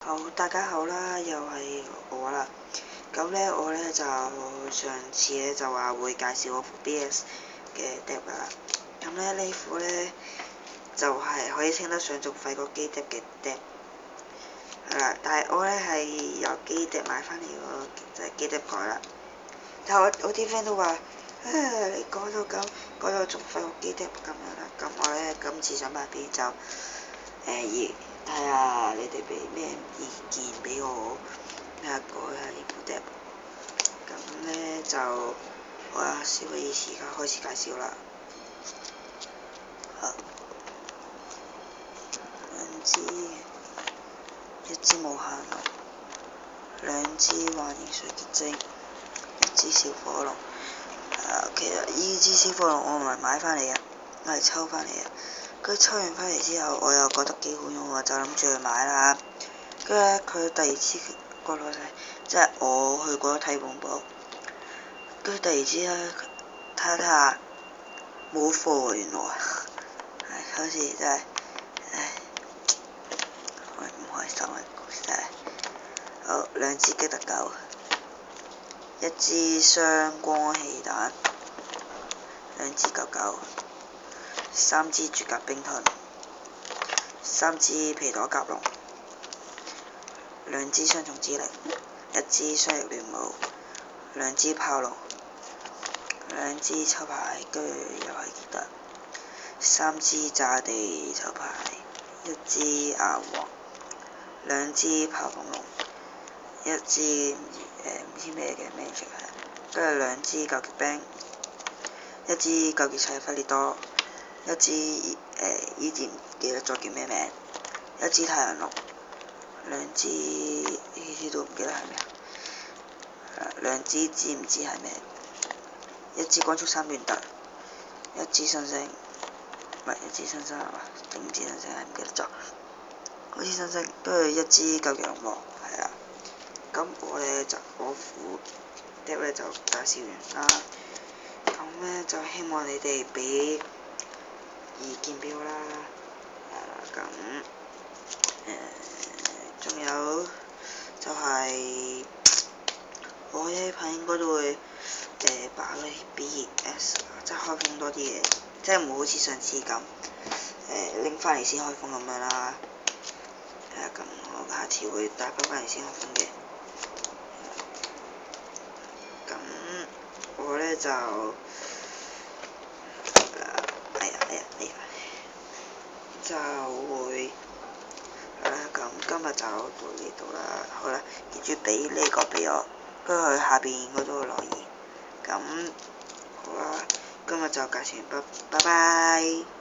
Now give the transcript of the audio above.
好，大家好啦，又係我啦。咁呢，我呢就上次呢就話會介紹我副 BS 嘅碟啦。咁呢副呢就係可以稱得上仲快過機碟嘅碟。係啦，但係我呢係由機碟買翻嚟喎，就係機碟改啦。但係我啲 friend 都話，你改到咁，改到仲快過機碟咁樣啦。咁我呢今次想買邊就睇下你哋俾咩意見俾我，睇下改下呢部碟。咁呢就好啦，事不宜遲，而家開始介紹啦。兩支，一支無限龍，兩支幻影水結晶，一支小火龍。其實呢支小火龍我唔係買翻嚟嘅，我係抽翻嚟嘅。佢抽完翻嚟之後，我又覺得幾好用喎，就諗住去買啦。跟住咧，佢第二支過嚟即係我去過睇本簿，跟住第二支咧睇下冇貨喎，原來，好似真係，好唔開心啊！真係。好，兩支激特狗，一支雙光氣彈，兩支狗狗，三支絕甲冰盾，三支皮朵甲龍，兩支雙重之力，一支雙翼亂舞，兩支炮龍，兩支抽牌，跟住又係記得，三支炸地抽牌，一支岩王，兩支炮風龍，一支唔知咩嘅 magic 跟住兩支究極兵，一支究極砌弗列多，一支依支唔記得咗叫咩名，一支太陽龍，兩支呢啲都唔記得係咩啊，兩支知唔知係咩？一支光速三段突，一支新星，唔係一支新星係嘛？定唔知新星係唔記得咗？好似新星，跟住一支究極龍王，係啦。咁我副碟呢就介紹完啦。咁呢就希望你哋俾意見俾我啦。咁仲有就係我呢排應該都會擺嗰啲 BS， 即係開封多啲嘢，即係唔會好似上次咁拎翻嚟先開封咁樣啦。咁我下次會帶翻嚟先開封嘅。咁我呢就就會咁今日就到呢度啦。好啦，記住俾呢個俾我，跟住去下邊嗰度留言。咁好啦，今日就介紹完，拜拜。